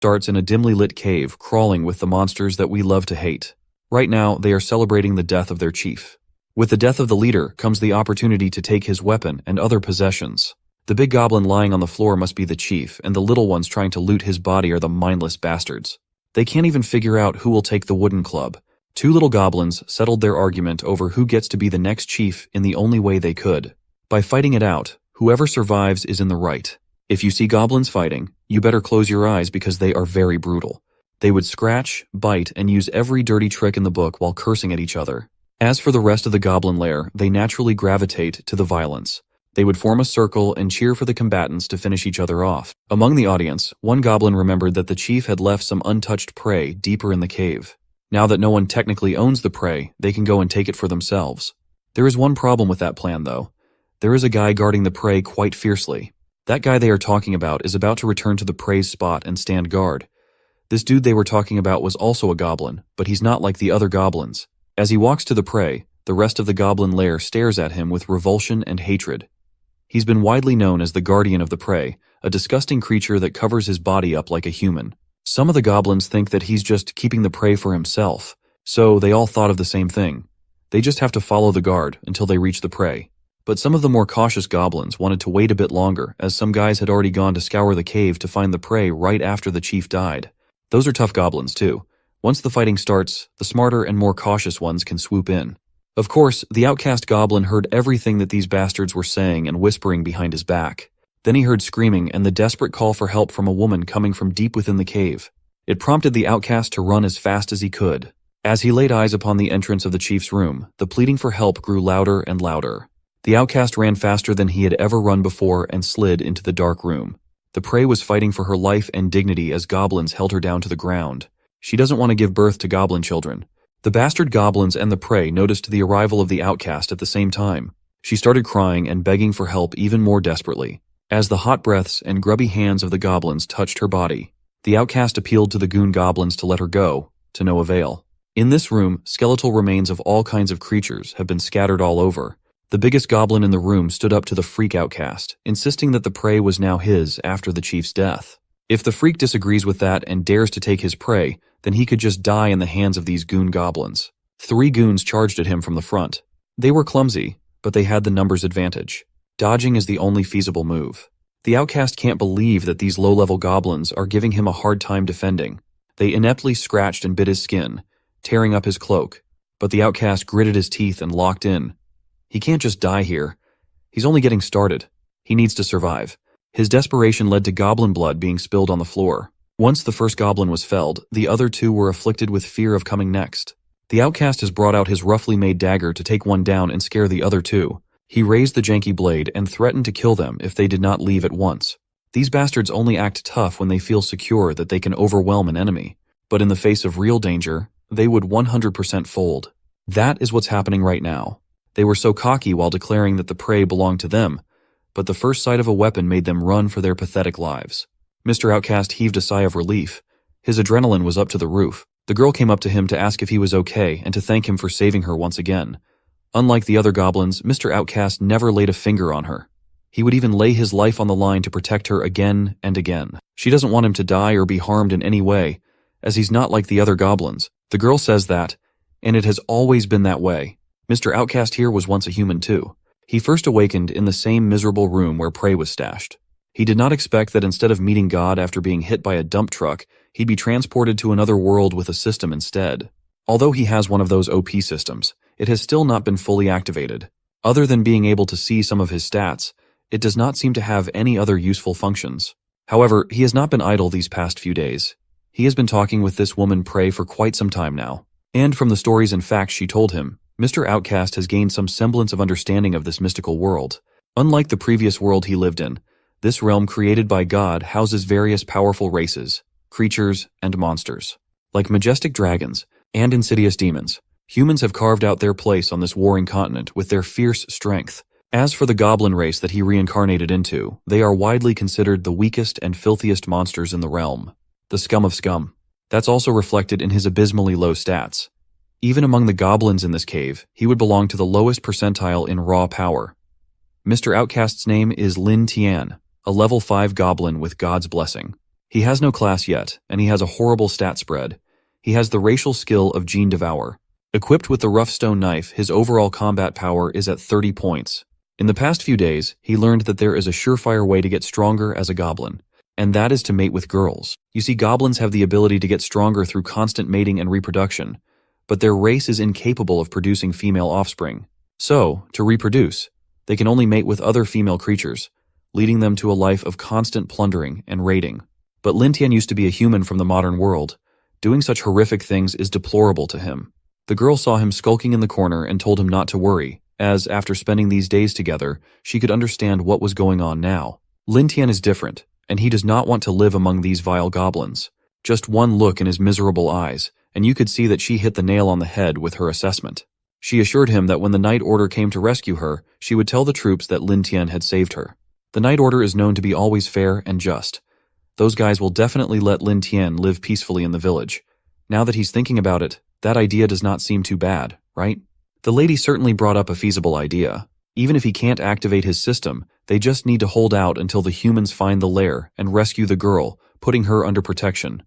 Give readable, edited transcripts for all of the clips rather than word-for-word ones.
Starts in a dimly lit cave, crawling with the monsters that we love to hate. Right now, they are celebrating the death of their chief. With the death of the leader comes the opportunity to take his weapon and other possessions. The big goblin lying on the floor must be the chief, and the little ones trying to loot his body are the mindless bastards. They can't even figure out who will take the wooden club. Two little goblins settled their argument over who gets to be the next chief in the only way they could. By fighting it out, whoever survives is in the right. If you see goblins fighting, you better close your eyes because they are very brutal. They would scratch, bite, and use every dirty trick in the book while cursing at each other. As for the rest of the goblin lair, they naturally gravitate to the violence. They would form a circle and cheer for the combatants to finish each other off. Among the audience, one goblin remembered that the chief had left some untouched prey deeper in the cave. Now that no one technically owns the prey, they can go and take it for themselves. There is one problem with that plan, though. There is a guy guarding the prey quite fiercely. That guy they are talking about is about to return to the prey's spot and stand guard. This dude they were talking about was also a goblin, but he's not like the other goblins. As he walks to the prey, the rest of the goblin lair stares at him with revulsion and hatred. He's been widely known as the guardian of the prey, a disgusting creature that covers his body up like a human. Some of the goblins think that he's just keeping the prey for himself, so they all thought of the same thing. They just have to follow the guard until they reach the prey. But some of the more cautious goblins wanted to wait a bit longer, as some guys had already gone to scour the cave to find the prey right after the chief died. Those are tough goblins too. Once the fighting starts, the smarter and more cautious ones can swoop in. Of course, the outcast goblin heard everything that these bastards were saying and whispering behind his back. Then he heard screaming and the desperate call for help from a woman coming from deep within the cave. It prompted the outcast to run as fast as he could. As he laid eyes upon the entrance of the chief's room, the pleading for help grew louder and louder. The outcast ran faster than he had ever run before and slid into the dark room. The prey was fighting for her life and dignity as goblins held her down to the ground. She doesn't want to give birth to goblin children. The bastard goblins and the prey noticed the arrival of the outcast at the same time. She started crying and begging for help even more desperately. As the hot breaths and grubby hands of the goblins touched her body, the outcast appealed to the goon goblins to let her go, to no avail. In this room, skeletal remains of all kinds of creatures have been scattered all over. The biggest goblin in the room stood up to the freak outcast, insisting that the prey was now his after the chief's death. If the freak disagrees with that and dares to take his prey, then he could just die in the hands of these goon goblins. 3 goons charged at him from the front. They were clumsy, but they had the numbers advantage. Dodging is the only feasible move. The outcast can't believe that these low-level goblins are giving him a hard time defending. They ineptly scratched and bit his skin, tearing up his cloak, but the outcast gritted his teeth and locked in. He can't just die here. He's only getting started. He needs to survive. His desperation led to goblin blood being spilled on the floor. Once the first goblin was felled, the other 2 were afflicted with fear of coming next. The outcast has brought out his roughly made dagger to take one down and scare the other 2. He raised the janky blade and threatened to kill them if they did not leave at once. These bastards only act tough when they feel secure that they can overwhelm an enemy. But in the face of real danger, they would 100% fold. That is what's happening right now. They were so cocky while declaring that the prey belonged to them, but the first sight of a weapon made them run for their pathetic lives. Mr. Outcast heaved a sigh of relief. His adrenaline was up to the roof. The girl came up to him to ask if he was okay and to thank him for saving her once again. Unlike the other goblins, Mr. Outcast never laid a finger on her. He would even lay his life on the line to protect her again and again. She doesn't want him to die or be harmed in any way, as he's not like the other goblins. The girl says that, and it has always been that way. Mr. Outcast here was once a human too. He first awakened in the same miserable room where prey was stashed. He did not expect that instead of meeting God after being hit by a dump truck, he'd be transported to another world with a system instead. Although he has one of those OP systems, it has still not been fully activated. Other than being able to see some of his stats, it does not seem to have any other useful functions. However, he has not been idle these past few days. He has been talking with this woman prey for quite some time now. And from the stories and facts she told him, Mr. Outcast has gained some semblance of understanding of this mystical world. Unlike the previous world he lived in, this realm created by God houses various powerful races, creatures, and monsters. Like majestic dragons and insidious demons, humans have carved out their place on this warring continent with their fierce strength. As for the goblin race that he reincarnated into, they are widely considered the weakest and filthiest monsters in the realm. The scum of scum. That's also reflected in his abysmally low stats. Even among the goblins in this cave, he would belong to the lowest percentile in raw power. Mr. Outcast's name is Lin Tian, a level 5 goblin with God's blessing. He has no class yet, and he has a horrible stat spread. He has the racial skill of Gene Devour. Equipped with the rough stone knife, his overall combat power is at 30 points. In the past few days, he learned that there is a surefire way to get stronger as a goblin, and that is to mate with girls. You see, goblins have the ability to get stronger through constant mating and reproduction, but their race is incapable of producing female offspring. So, to reproduce, they can only mate with other female creatures, leading them to a life of constant plundering and raiding. But Lin Tian used to be a human from the modern world. Doing such horrific things is deplorable to him. The girl saw him skulking in the corner and told him not to worry, as, after spending these days together, she could understand what was going on now. Lin Tian is different, and he does not want to live among these vile goblins. Just one look in his miserable eyes, and you could see that she hit the nail on the head with her assessment. She assured him that when the Night Order came to rescue her, she would tell the troops that Lin Tian had saved her. The Night Order is known to be always fair and just. Those guys will definitely let Lin Tian live peacefully in the village. Now that he's thinking about it, that idea does not seem too bad, right? The lady certainly brought up a feasible idea. Even if he can't activate his system, they just need to hold out until the humans find the lair and rescue the girl, putting her under protection.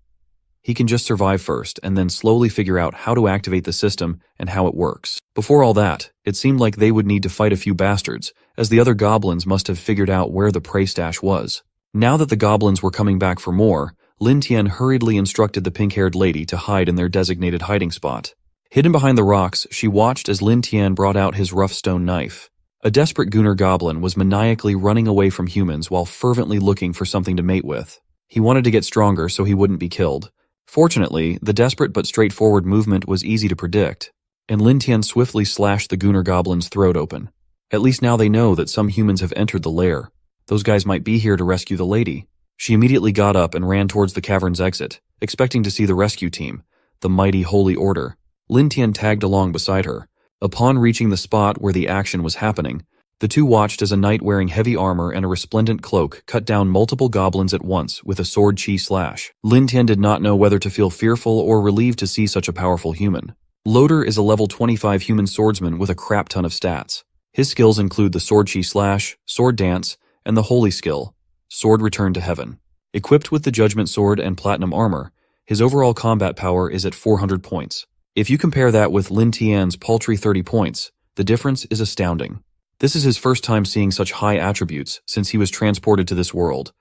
He can just survive first and then slowly figure out how to activate the system and how it works. Before all that, it seemed like they would need to fight a few bastards, as the other goblins must have figured out where the prey stash was. Now that the goblins were coming back for more, Lin Tian hurriedly instructed the pink-haired lady to hide in their designated hiding spot. Hidden behind the rocks, she watched as Lin Tian brought out his rough stone knife. A desperate Gunner goblin was maniacally running away from humans while fervently looking for something to mate with. He wanted to get stronger so he wouldn't be killed. Fortunately, the desperate but straightforward movement was easy to predict, and Lin Tian swiftly slashed the Gunner goblin's throat open. At least now they know that some humans have entered the lair. Those guys might be here to rescue the lady. She immediately got up and ran towards the cavern's exit, expecting to see the rescue team, the mighty Holy Order. Lin Tian tagged along beside her. Upon reaching the spot where the action was happening, the two watched as a knight wearing heavy armor and a resplendent cloak cut down multiple goblins at once with a sword chi slash. Lin Tian did not know whether to feel fearful or relieved to see such a powerful human. Loader is a level 25 human swordsman with a crap ton of stats. His skills include the sword chi slash, sword dance, and the holy skill, sword return to heaven. Equipped with the judgment sword and platinum armor, his overall combat power is at 400 points. If you compare that with Lin Tian's paltry 30 points, the difference is astounding. This is his first time seeing such high attributes since he was transported to this world.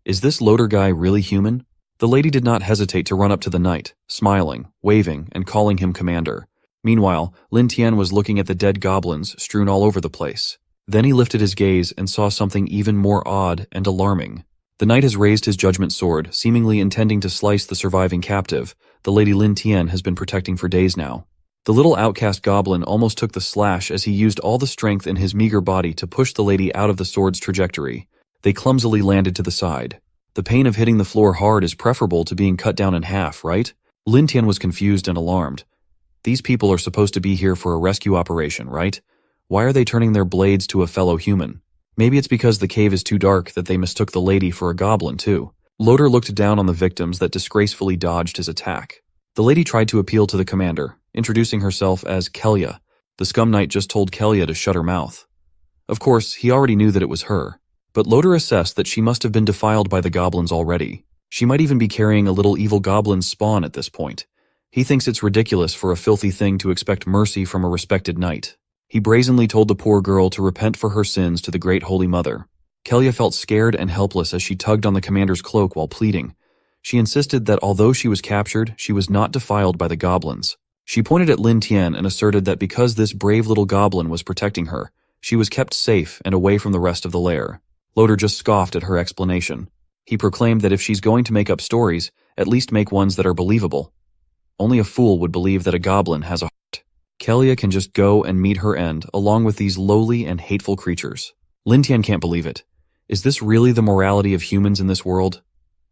Is this loader guy really human? The lady did not hesitate to run up to the knight, smiling, waving, and calling him commander. Meanwhile, Lin Tian was looking at the dead goblins strewn all over the place. Then he lifted his gaze and saw something even more odd and alarming. The knight has raised his judgment sword, seemingly intending to slice the surviving captive, the lady Lin Tian has been protecting for days now. The little outcast goblin almost took the slash as he used all the strength in his meager body to push the lady out of the sword's trajectory. They clumsily landed to the side. The pain of hitting the floor hard is preferable to being cut down in half, right? Lin Tian was confused and alarmed. These people are supposed to be here for a rescue operation, right? Why are they turning their blades to a fellow human? Maybe it's because the cave is too dark that they mistook the lady for a goblin too. Loader looked down on the victims that disgracefully dodged his attack. The lady tried to appeal to the commander, introducing herself as Kelya. The scum knight just told Kelya to shut her mouth. Of course, he already knew that it was her, but Loader assessed that she must have been defiled by the goblins already. She might even be carrying a little evil goblin spawn at this point. He thinks it's ridiculous for a filthy thing to expect mercy from a respected knight. He brazenly told the poor girl to repent for her sins to the great Holy Mother. Kelya felt scared and helpless as she tugged on the commander's cloak while pleading. She insisted that although she was captured, she was not defiled by the goblins. She pointed at Lin Tian and asserted that because this brave little goblin was protecting her, she was kept safe and away from the rest of the lair. Loader just scoffed at her explanation. He proclaimed that if she's going to make up stories, at least make ones that are believable. Only a fool would believe that a goblin has a heart. Kelya can just go and meet her end along with these lowly and hateful creatures. Lin Tian can't believe it. Is this really the morality of humans in this world?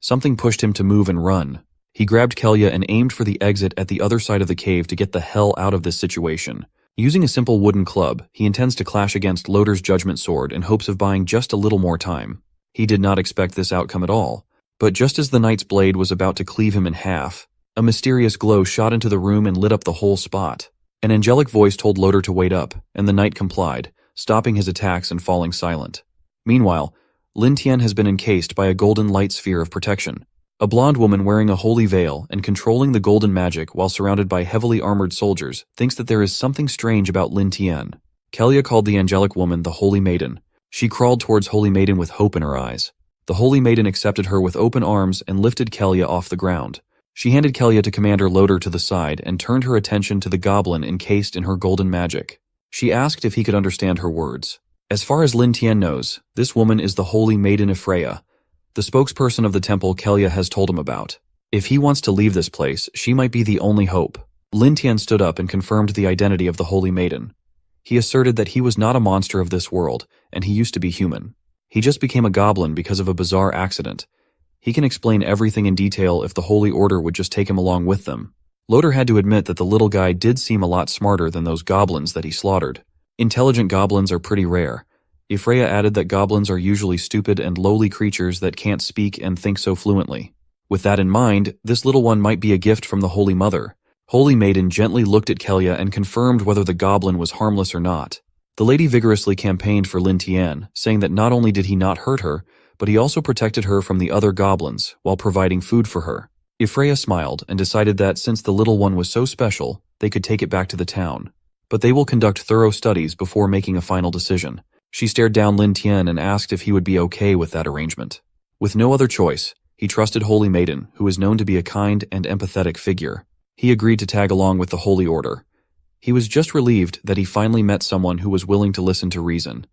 Something pushed him to move and run. He grabbed Kelya and aimed for the exit at the other side of the cave to get the hell out of this situation. Using a simple wooden club, he intends to clash against Loader's judgment sword in hopes of buying just a little more time. He did not expect this outcome at all, but just as the knight's blade was about to cleave him in half, a mysterious glow shot into the room and lit up the whole spot. An angelic voice told Loader to wait up, and the knight complied, stopping his attacks and falling silent. Meanwhile, Lin Tian has been encased by a golden light sphere of protection. A blonde woman wearing a holy veil and controlling the golden magic while surrounded by heavily armored soldiers thinks that there is something strange about Lin Tian. Kelia called the angelic woman the Holy Maiden. She crawled towards Holy Maiden with hope in her eyes. The Holy Maiden accepted her with open arms and lifted Kelia off the ground. She handed Kelia to Commander Loader to the side and turned her attention to the goblin encased in her golden magic. She asked if he could understand her words. As far as Lin Tian knows, this woman is the Holy Maiden Ephraia, the spokesperson of the temple Kelia has told him about. If he wants to leave this place, she might be the only hope. Lin Tian stood up and confirmed the identity of the Holy Maiden. He asserted that he was not a monster of this world, and he used to be human. He just became a goblin because of a bizarre accident. He can explain everything in detail if the Holy Order would just take him along with them. Loader had to admit that the little guy did seem a lot smarter than those goblins that he slaughtered. Intelligent goblins are pretty rare. Ephraia added that goblins are usually stupid and lowly creatures that can't speak and think so fluently. With that in mind, this little one might be a gift from the Holy Mother. Holy Maiden gently looked at Kelia and confirmed whether the goblin was harmless or not. The lady vigorously campaigned for Lin Tian, saying that not only did he not hurt her, but he also protected her from the other goblins while providing food for her. Ephraia smiled and decided that since the little one was so special, they could take it back to the town. But they will conduct thorough studies before making a final decision. She stared down Lin Tian and asked if he would be okay with that arrangement. With no other choice, he trusted Holy Maiden, who is known to be a kind and empathetic figure. He agreed to tag along with the Holy Order. He was just relieved that he finally met someone who was willing to listen to reason.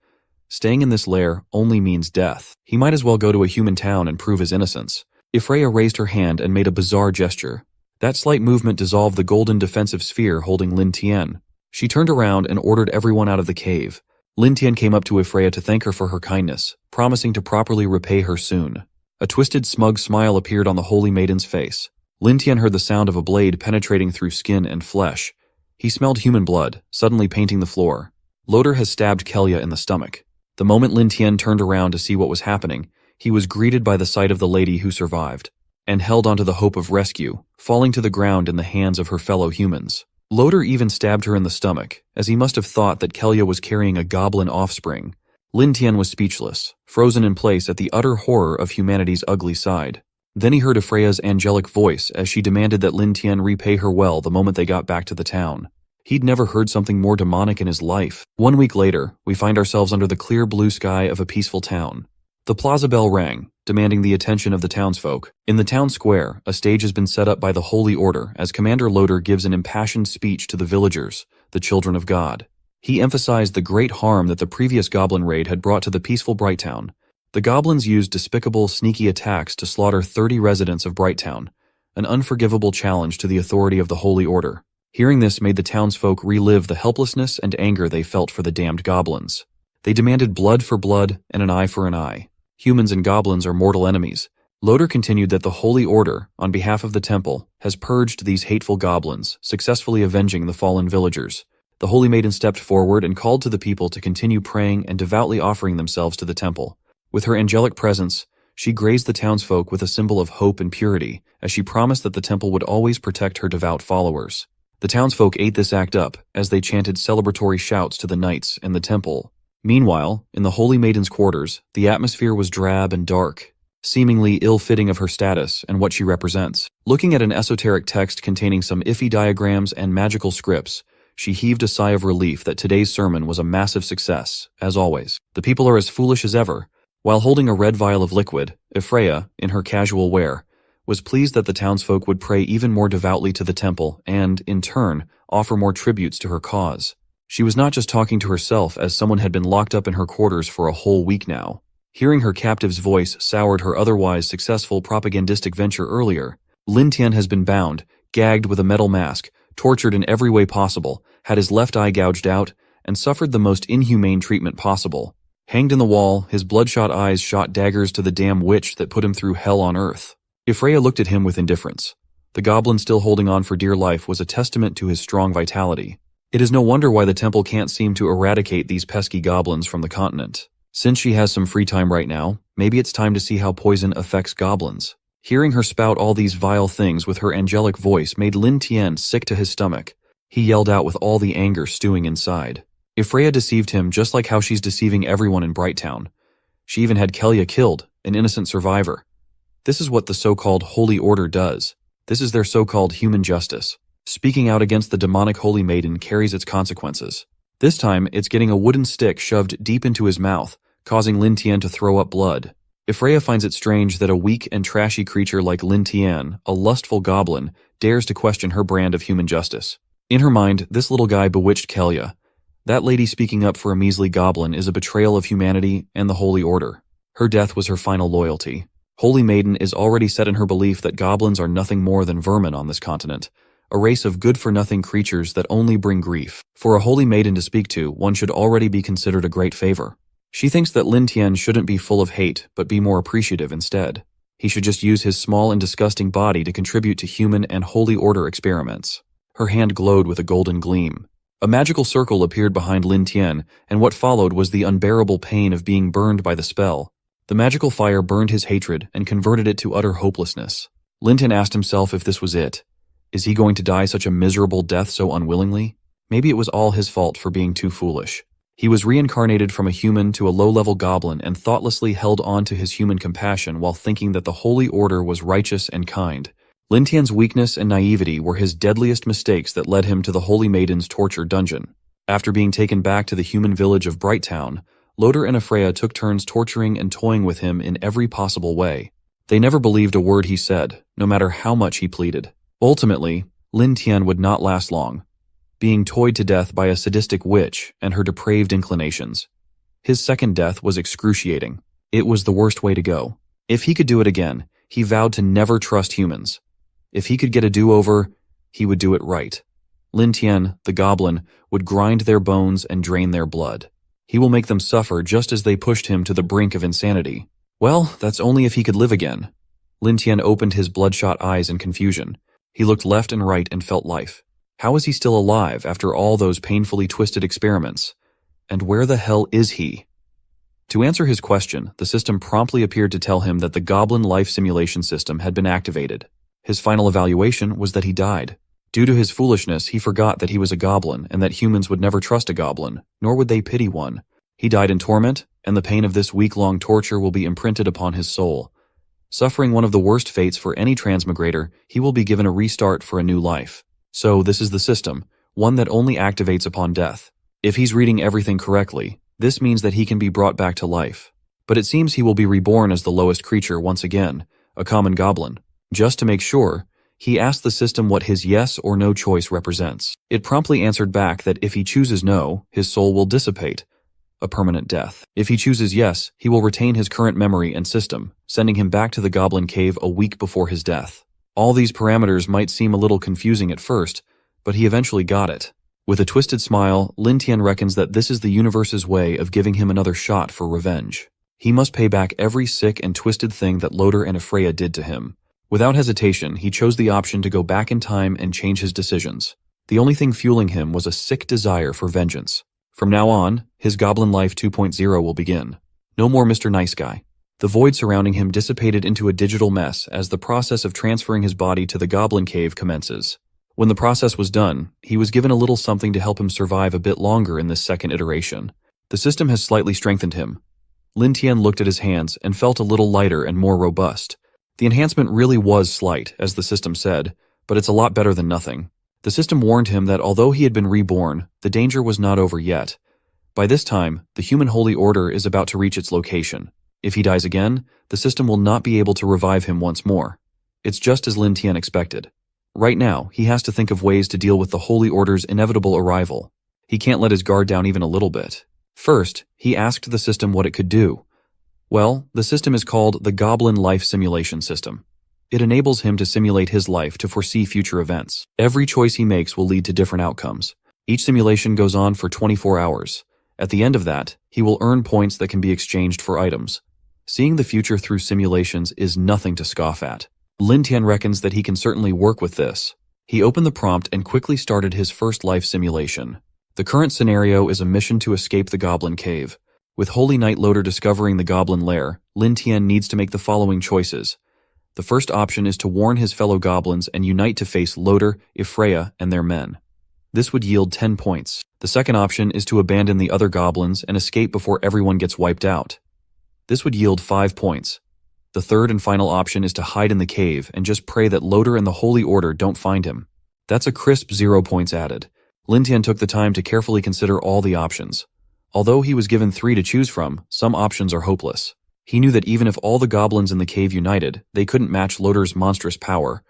Staying in this lair only means death. He might as well go to a human town and prove his innocence. Ephraia raised her hand and made a bizarre gesture. That slight movement dissolved the golden defensive sphere holding Lin Tian. She turned around and ordered everyone out of the cave. Lin Tian came up to Ephraia to thank her for her kindness, promising to properly repay her soon. A twisted, smug smile appeared on the Holy Maiden's face. Lin Tian heard the sound of a blade penetrating through skin and flesh. He smelled human blood, suddenly painting the floor. Loader has stabbed Kelia in the stomach. The moment Lin Tian turned around to see what was happening, he was greeted by the sight of the lady who survived, and held onto the hope of rescue, falling to the ground in the hands of her fellow humans. Loader even stabbed her in the stomach, as he must have thought that Kelia was carrying a goblin offspring. Lin Tian was speechless, frozen in place at the utter horror of humanity's ugly side. Then he heard Ephraya's angelic voice as she demanded that Lin Tian repay her well the moment they got back to the town. He'd never heard something more demonic in his life. 1 week later, we find ourselves under the clear blue sky of a peaceful town. The plaza bell rang, demanding the attention of the townsfolk. In the town square, a stage has been set up by the Holy Order as Commander Loader gives an impassioned speech to the villagers, the children of God. He emphasized the great harm that the previous goblin raid had brought to the peaceful Brighttown. The goblins used despicable, sneaky attacks to slaughter 30 residents of Brighttown, an unforgivable challenge to the authority of the Holy Order. Hearing this made the townsfolk relive the helplessness and anger they felt for the damned goblins. They demanded blood for blood and an eye for an eye. Humans and goblins are mortal enemies. Loader continued that the Holy Order, on behalf of the temple, has purged these hateful goblins, successfully avenging the fallen villagers. The Holy Maiden stepped forward and called to the people to continue praying and devoutly offering themselves to the temple. With her angelic presence, she grazed the townsfolk with a symbol of hope and purity, as she promised that the temple would always protect her devout followers. The townsfolk ate this act up, as they chanted celebratory shouts to the knights and the temple. Meanwhile, in the Holy Maiden's quarters, the atmosphere was drab and dark, seemingly ill-fitting of her status and what she represents. Looking at an esoteric text containing some iffy diagrams and magical scripts, she heaved a sigh of relief that today's sermon was a massive success, as always. The people are as foolish as ever. While holding a red vial of liquid, Ephraia, in her casual wear, was pleased that the townsfolk would pray even more devoutly to the temple and, in turn, offer more tributes to her cause. She was not just talking to herself, as someone had been locked up in her quarters for a whole week now. Hearing her captive's voice soured her otherwise successful propagandistic venture earlier. Lin Tian has been bound, gagged with a metal mask, tortured in every way possible, had his left eye gouged out, and suffered the most inhumane treatment possible. Hanged in the wall, his bloodshot eyes shot daggers to the damn witch that put him through hell on earth. Ephraia looked at him with indifference. The goblin still holding on for dear life was a testament to his strong vitality. It is no wonder why the temple can't seem to eradicate these pesky goblins from the continent. Since she has some free time right now, maybe it's time to see how poison affects goblins. Hearing her spout all these vile things with her angelic voice made Lin Tian sick to his stomach. He yelled out with all the anger stewing inside. Ephraia deceived him just like how she's deceiving everyone in Brighttown. She even had Kelia killed, an innocent survivor. This is what the so-called Holy Order does. This is their so-called human justice. Speaking out against the demonic Holy Maiden carries its consequences. This time, it's getting a wooden stick shoved deep into his mouth, causing Lin Tian to throw up blood. Euphraya finds it strange that a weak and trashy creature like Lin Tian, a lustful goblin, dares to question her brand of human justice. In her mind, this little guy bewitched Kelya. That lady speaking up for a measly goblin is a betrayal of humanity and the Holy Order. Her death was her final loyalty. Holy Maiden is already set in her belief that goblins are nothing more than vermin on this continent, a race of good-for-nothing creatures that only bring grief. For a Holy Maiden to speak to, one should already be considered a great favor. She thinks that Lin Tian shouldn't be full of hate, but be more appreciative instead. He should just use his small and disgusting body to contribute to human and Holy Order experiments. Her hand glowed with a golden gleam. A magical circle appeared behind Lin Tian, and what followed was the unbearable pain of being burned by the spell. The magical fire burned his hatred and converted it to utter hopelessness. Lin Tian asked himself if this was it. Is he going to die such a miserable death so unwillingly? Maybe it was all his fault for being too foolish. He was reincarnated from a human to a low-level goblin and thoughtlessly held on to his human compassion while thinking that the Holy Order was righteous and kind. Lin Tian's weakness and naivety were his deadliest mistakes that led him to the Holy Maiden's torture dungeon. After being taken back to the human village of Brighttown, Loder and Euphraya took turns torturing and toying with him in every possible way. They never believed a word he said, no matter how much he pleaded. Ultimately, Lin Tian would not last long, being toyed to death by a sadistic witch and her depraved inclinations. His second death was excruciating. It was the worst way to go. If he could do it again, he vowed to never trust humans. If he could get a do-over, he would do it right. Lin Tian, the goblin, would grind their bones and drain their blood. He will make them suffer just as they pushed him to the brink of insanity. Well, that's only if he could live again. Lin Tian opened his bloodshot eyes in confusion. He looked left and right and felt life. How is he still alive after all those painfully twisted experiments? And where the hell is he? To answer his question, the system promptly appeared to tell him that the Goblin life simulation system had been activated. His final evaluation was that he died. Due to his foolishness, he forgot that he was a goblin and that humans would never trust a goblin, nor would they pity one. He died in torment, and the pain of this week-long torture will be imprinted upon his soul. Suffering one of the worst fates for any transmigrator, he will be given a restart for a new life. So this is the system, one that only activates upon death. If he's reading everything correctly, this means that he can be brought back to life. But it seems he will be reborn as the lowest creature once again, a common goblin. Just to make sure, he asked the system what his yes or no choice represents. It promptly answered back that if he chooses no, his soul will dissipate, a permanent death. If he chooses yes, he will retain his current memory and system, sending him back to the Goblin Cave a week before his death. All these parameters might seem a little confusing at first, but he eventually got it. With a twisted smile, Lin Tian reckons that this is the universe's way of giving him another shot for revenge. He must pay back every sick and twisted thing that Loder and Euphraya did to him. Without hesitation, he chose the option to go back in time and change his decisions. The only thing fueling him was a sick desire for vengeance. From now on, his Goblin Life 2.0 will begin. No more Mr. Nice Guy. The void surrounding him dissipated into a digital mess as the process of transferring his body to the Goblin Cave commences. When the process was done, he was given a little something to help him survive a bit longer in this second iteration. The system has slightly strengthened him. Lin Tian looked at his hands and felt a little lighter and more robust. The enhancement really was slight, as the system said, but it's a lot better than nothing. The system warned him that although he had been reborn, the danger was not over yet. By this time, the human Holy Order is about to reach its location. If he dies again, the system will not be able to revive him once more. It's just as Lin Tian expected. Right now, he has to think of ways to deal with the Holy Order's inevitable arrival. He can't let his guard down even a little bit. First, he asked the system what it could do. Well, the system is called the Goblin Life Simulation System. It enables him to simulate his life to foresee future events. Every choice he makes will lead to different outcomes. Each simulation goes on for 24 hours. At the end of that, he will earn points that can be exchanged for items. Seeing the future through simulations is nothing to scoff at. Lin Tian reckons that he can certainly work with this. He opened the prompt and quickly started his first life simulation. The current scenario is a mission to escape the Goblin Cave. With Holy Knight Loder discovering the Goblin Lair, Lin Tian needs to make the following choices. The first option is to warn his fellow goblins and unite to face Loder, Euphraya, and their men. This would yield 10 points. The second option is to abandon the other goblins and escape before everyone gets wiped out. This would yield 5 points. The third and final option is to hide in the cave and just pray that Loader and the Holy Order don't find him. That's a crisp 0 points added. Lin Tian took the time to carefully consider all the options. Although he was given 3 to choose from, some options are hopeless. He knew that even if all the goblins in the cave united, they couldn't match Loader's monstrous power.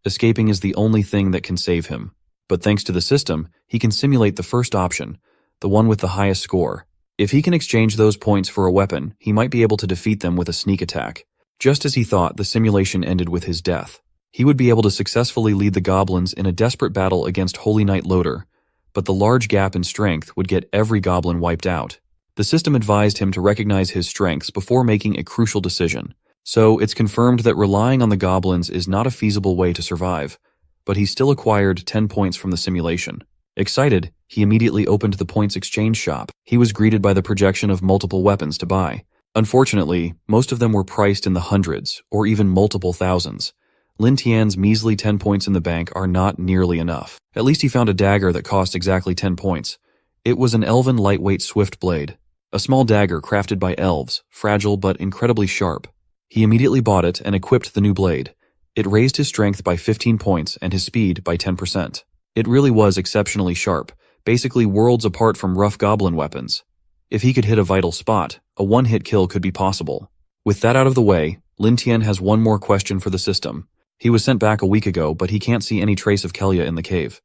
Escaping is the only thing that can save him. But thanks to the system, he can simulate the first option, the one with the highest score. If he can exchange those points for a weapon, he might be able to defeat them with a sneak attack. Just as he thought, the simulation ended with his death. He would be able to successfully lead the goblins in a desperate battle against Holy Knight Loader, but the large gap in strength would get every goblin wiped out. The system advised him to recognize his strengths before making a crucial decision. So it's confirmed that relying on the goblins is not a feasible way to survive, but he still acquired 10 points from the simulation. Excited, he immediately opened the points exchange shop. He was greeted by the projection of multiple weapons to buy. Unfortunately, most of them were priced in the hundreds, or even multiple thousands. Lin Tian's measly 10 points in the bank are not nearly enough. At least he found a dagger that cost exactly 10 points. It was an elven lightweight swift blade. A small dagger crafted by elves, fragile but incredibly sharp. He immediately bought it and equipped the new blade. It raised his strength by 15 points and his speed by 10%. It really was exceptionally sharp, basically worlds apart from rough goblin weapons. If he could hit a vital spot, a one-hit kill could be possible. With that out of the way, Lin Tian has one more question for the system. He was sent back a week ago, but he can't see any trace of Kellia in the cave.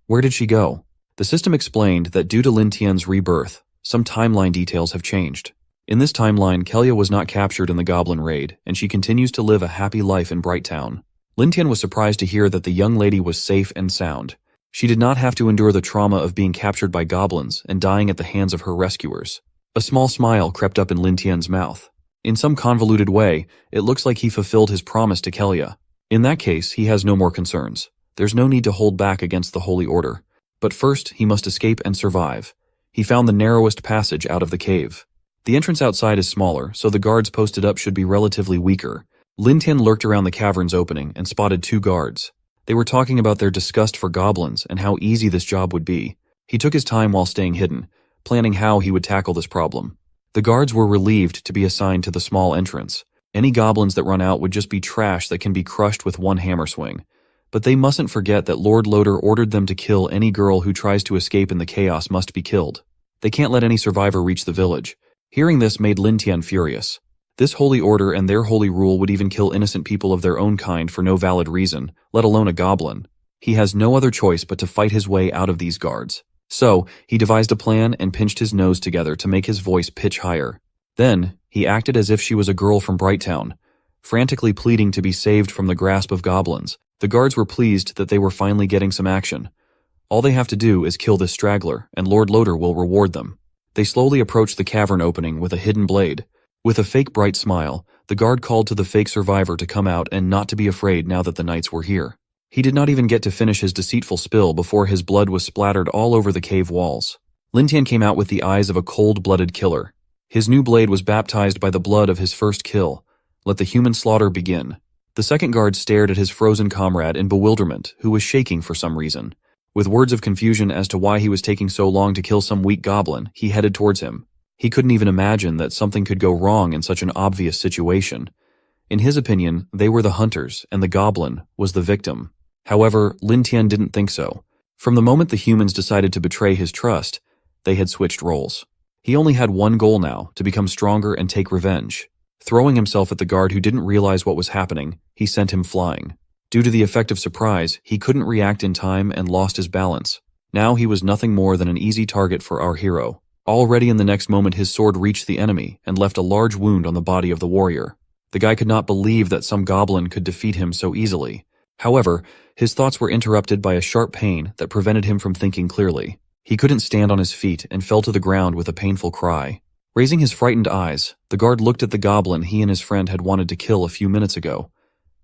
Where did she go? The system explained that due to Lin Tian's rebirth, some timeline details have changed. In this timeline, Kellia was not captured in the goblin raid, and she continues to live a happy life in Brightown. Lin Tian was surprised to hear that the young lady was safe and sound. She did not have to endure the trauma of being captured by goblins and dying at the hands of her rescuers. A small smile crept up in Lin Tian's mouth. In some convoluted way, it looks like he fulfilled his promise to Kellia. In that case, he has no more concerns. There's no need to hold back against the Holy Order. But first, he must escape and survive. He found the narrowest passage out of the cave. The entrance outside is smaller, so the guards posted up should be relatively weaker. Lin Tian lurked around the cavern's opening and spotted 2 guards. They were talking about their disgust for goblins and how easy this job would be. He took his time while staying hidden, planning how he would tackle this problem. The guards were relieved to be assigned to the small entrance. Any goblins that run out would just be trash that can be crushed with one hammer swing. But they mustn't forget that Lord Loader ordered them to kill any girl who tries to escape in the chaos must be killed. They can't let any survivor reach the village. Hearing this made Lin Tian furious. This holy order and their holy rule would even kill innocent people of their own kind for no valid reason, let alone a goblin. He has no other choice but to fight his way out of these guards. So, he devised a plan and pinched his nose together to make his voice pitch higher. Then, he acted as if she was a girl from Brightown, frantically pleading to be saved from the grasp of goblins. The guards were pleased that they were finally getting some action. All they have to do is kill this straggler, and Lord Loader will reward them. They slowly approached the cavern opening with a hidden blade. With a fake bright smile, the guard called to the fake survivor to come out and not to be afraid now that the knights were here. He did not even get to finish his deceitful spill before his blood was splattered all over the cave walls. Lin Tian came out with the eyes of a cold-blooded killer. His new blade was baptized by the blood of his first kill. Let the human slaughter begin. The second guard stared at his frozen comrade in bewilderment, who was shaking for some reason. With words of confusion as to why he was taking so long to kill some weak goblin, he headed towards him. He couldn't even imagine that something could go wrong in such an obvious situation. In his opinion, they were the hunters, and the goblin was the victim. However, Lin Tian didn't think so. From the moment the humans decided to betray his trust, they had switched roles. He only had one goal now, to become stronger and take revenge. Throwing himself at the guard who didn't realize what was happening, he sent him flying. Due to the effect of surprise, he couldn't react in time and lost his balance. Now he was nothing more than an easy target for our hero. Already in the next moment his sword reached the enemy and left a large wound on the body of the warrior. The guy could not believe that some goblin could defeat him so easily. However, his thoughts were interrupted by a sharp pain that prevented him from thinking clearly. He couldn't stand on his feet and fell to the ground with a painful cry. Raising his frightened eyes, the guard looked at the goblin he and his friend had wanted to kill a few minutes ago.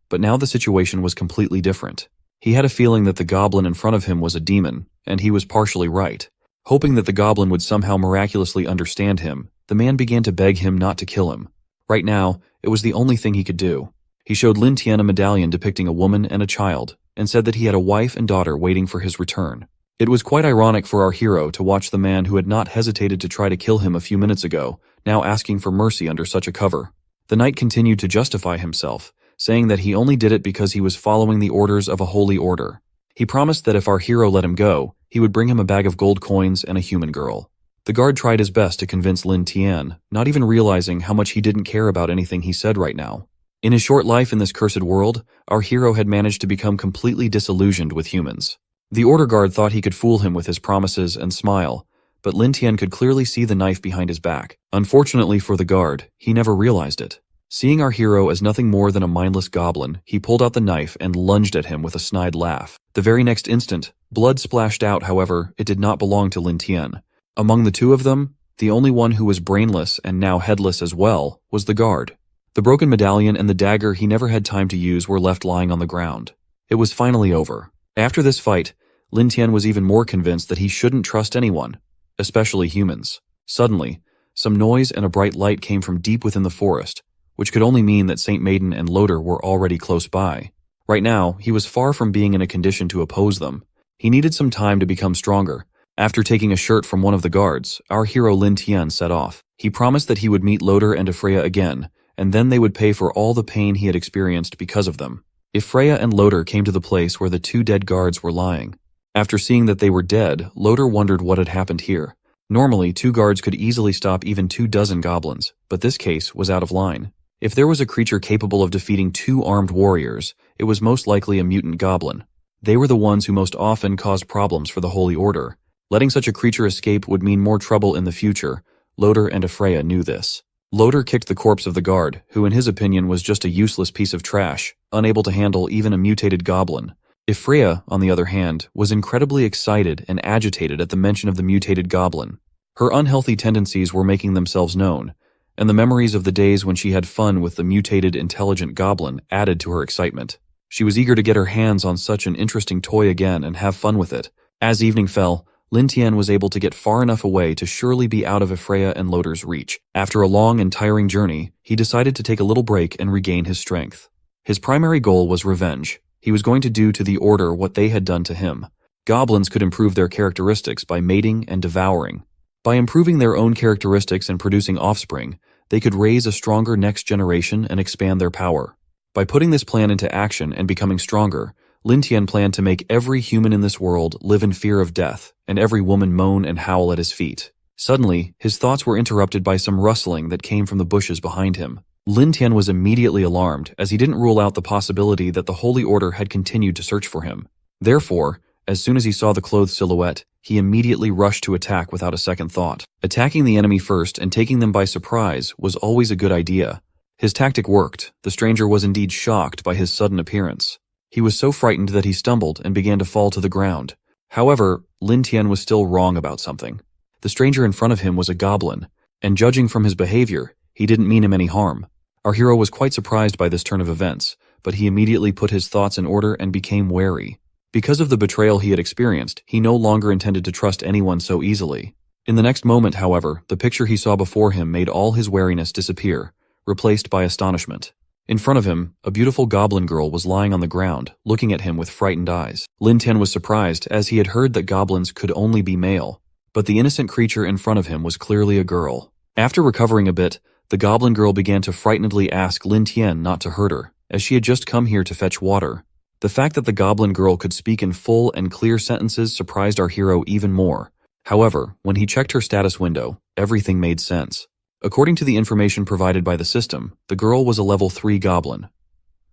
But now the situation was completely different. He had a feeling that the goblin in front of him was a demon, and he was partially right. Hoping that the goblin would somehow miraculously understand him, the man began to beg him not to kill him. Right now, it was the only thing he could do. He showed Lin Tian a medallion depicting a woman and a child, and said that he had a wife and daughter waiting for his return. It was quite ironic for our hero to watch the man who had not hesitated to try to kill him a few minutes ago, now asking for mercy under such a cover. The knight continued to justify himself, saying that he only did it because he was following the orders of a holy order. He promised that if our hero let him go, he would bring him a bag of gold coins and a human girl. The guard tried his best to convince Lin Tian, not even realizing how much he didn't care about anything he said right now. In his short life in this cursed world, our hero had managed to become completely disillusioned with humans. The order guard thought he could fool him with his promises and smile, but Lin Tian could clearly see the knife behind his back. Unfortunately for the guard, he never realized it. Seeing our hero as nothing more than a mindless goblin, he pulled out the knife and lunged at him with a snide laugh. The very next instant, blood splashed out. However, it did not belong to Lin Tian. Among the two of them, the only one who was brainless and now headless as well was the guard. The broken medallion and the dagger he never had time to use were left lying on the ground. It was finally over. After this fight, Lin Tian was even more convinced that he shouldn't trust anyone, especially humans. Suddenly, some noise and a bright light came from deep within the forest, which could only mean that Saint Maiden and Loader were already close by. Right now, he was far from being in a condition to oppose them. He needed some time to become stronger. After taking a shirt from one of the guards, our hero Lin Tian set off. He promised that he would meet Loader and Freya again, and then they would pay for all the pain he had experienced because of them. If Freya and Loader came to the place where the two dead guards were lying. After seeing that they were dead, Loader wondered what had happened here. Normally, 2 guards could easily stop even 24 goblins, but this case was out of line. If there was a creature capable of defeating 2 armed warriors, it was most likely a mutant goblin. They were the ones who most often caused problems for the Holy Order. Letting such a creature escape would mean more trouble in the future. Loader and Freya knew this. Loader kicked the corpse of the guard, who in his opinion was just a useless piece of trash, unable to handle even a mutated goblin. If Freya, on the other hand, was incredibly excited and agitated at the mention of the mutated goblin. Her unhealthy tendencies were making themselves known, and the memories of the days when she had fun with the mutated intelligent goblin added to her excitement. She was eager to get her hands on such an interesting toy again and have fun with it. As evening fell, Lin Tian was able to get far enough away to surely be out of Freya and Loader's reach. After a long and tiring journey, he decided to take a little break and regain his strength. His primary goal was revenge. He was going to do to the Order what they had done to him. Goblins could improve their characteristics by mating and devouring. By improving their own characteristics and producing offspring, they could raise a stronger next generation and expand their power. By putting this plan into action and becoming stronger, Lin Tian planned to make every human in this world live in fear of death, and every woman moan and howl at his feet. Suddenly, his thoughts were interrupted by some rustling that came from the bushes behind him. Lin Tian was immediately alarmed, as he didn't rule out the possibility that the Holy Order had continued to search for him. Therefore, as soon as he saw the clothed silhouette, he immediately rushed to attack without a second thought. Attacking the enemy first and taking them by surprise was always a good idea. His tactic worked. The stranger was indeed shocked by his sudden appearance. He was so frightened that he stumbled and began to fall to the ground. However, Lin Tian was still wrong about something. The stranger in front of him was a goblin, and judging from his behavior, he didn't mean him any harm. Our hero was quite surprised by this turn of events, but he immediately put his thoughts in order and became wary. Because of the betrayal he had experienced, he no longer intended to trust anyone so easily. In the next moment, however, the picture he saw before him made all his wariness disappear, replaced by astonishment. In front of him, a beautiful goblin girl was lying on the ground, looking at him with frightened eyes. Lin Tian was surprised, as he had heard that goblins could only be male, but the innocent creature in front of him was clearly a girl. After recovering a bit, the goblin girl began to frightenedly ask Lin Tian not to hurt her, as she had just come here to fetch water. The fact that the goblin girl could speak in full and clear sentences surprised our hero even more. However, when he checked her status window, everything made sense. According to the information provided by the system, the girl was a level 3 goblin.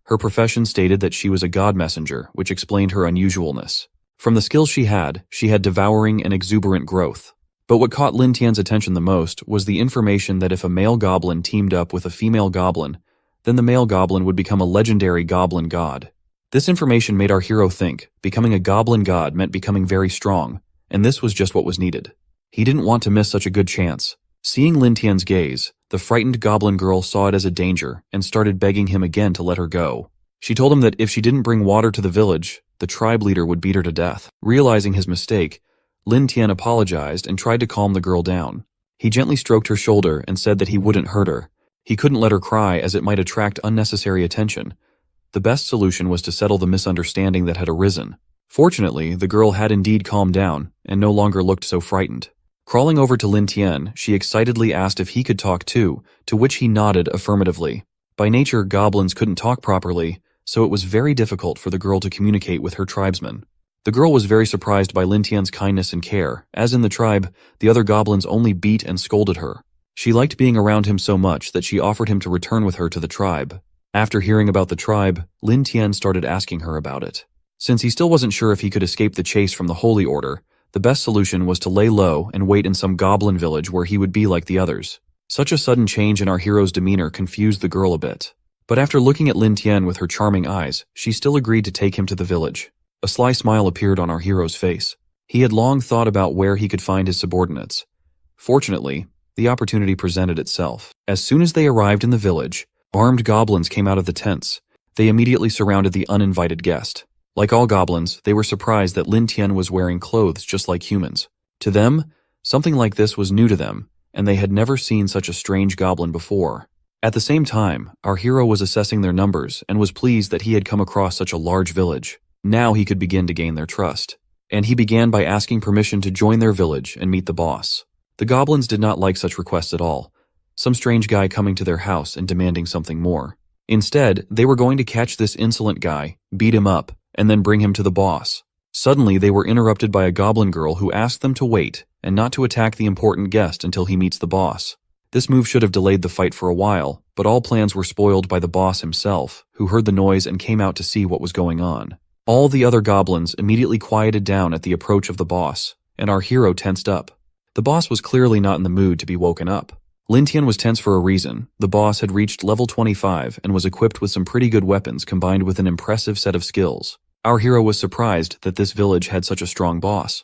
Her profession stated that she was a god messenger, which explained her unusualness. From the skills she had devouring and exuberant growth. But what caught Lin Tian's attention the most was the information that if a male goblin teamed up with a female goblin, then the male goblin would become a legendary goblin god. This information made our hero think becoming a goblin god meant becoming very strong, and this was just what was needed. He didn't want to miss such a good chance. Seeing Lin Tian's gaze, the frightened goblin girl saw it as a danger and started begging him again to let her go. She told him that if she didn't bring water to the village, the tribe leader would beat her to death. Realizing his mistake, Lin Tian apologized and tried to calm the girl down. He gently stroked her shoulder and said that he wouldn't hurt her. He couldn't let her cry as it might attract unnecessary attention. The best solution was to settle the misunderstanding that had arisen. Fortunately, the girl had indeed calmed down and no longer looked so frightened. Crawling over to Lin Tian, she excitedly asked if he could talk too, to which he nodded affirmatively. By nature, goblins couldn't talk properly, so it was very difficult for the girl to communicate with her tribesmen. The girl was very surprised by Lin Tian's kindness and care, as in the tribe, the other goblins only beat and scolded her. She liked being around him so much that she offered him to return with her to the tribe. After hearing about the tribe, Lin Tian started asking her about it. Since he still wasn't sure if he could escape the chase from the Holy Order, the best solution was to lay low and wait in some goblin village where he would be like the others. Such a sudden change in our hero's demeanor confused the girl a bit. But after looking at Lin Tian with her charming eyes, she still agreed to take him to the village. A sly smile appeared on our hero's face. He had long thought about where he could find his subordinates. Fortunately, the opportunity presented itself. As soon as they arrived in the village, armed goblins came out of the tents. They immediately surrounded the uninvited guest. Like all goblins, they were surprised that Lin Tian was wearing clothes just like humans. To them, something like this was new to them, and they had never seen such a strange goblin before. At the same time, our hero was assessing their numbers and was pleased that he had come across such a large village. Now he could begin to gain their trust. And he began by asking permission to join their village and meet the boss. The goblins did not like such requests at all. Some strange guy coming to their house and demanding something more. Instead, they were going to catch this insolent guy, beat him up, and then bring him to the boss. Suddenly, they were interrupted by a goblin girl who asked them to wait and not to attack the important guest until he meets the boss. This move should have delayed the fight for a while, but all plans were spoiled by the boss himself, who heard the noise and came out to see what was going on. All the other goblins immediately quieted down at the approach of the boss, and our hero tensed up. The boss was clearly not in the mood to be woken up. Lin Tian was tense for a reason. The boss had reached level 25 and was equipped with some pretty good weapons combined with an impressive set of skills. Our hero was surprised that this village had such a strong boss.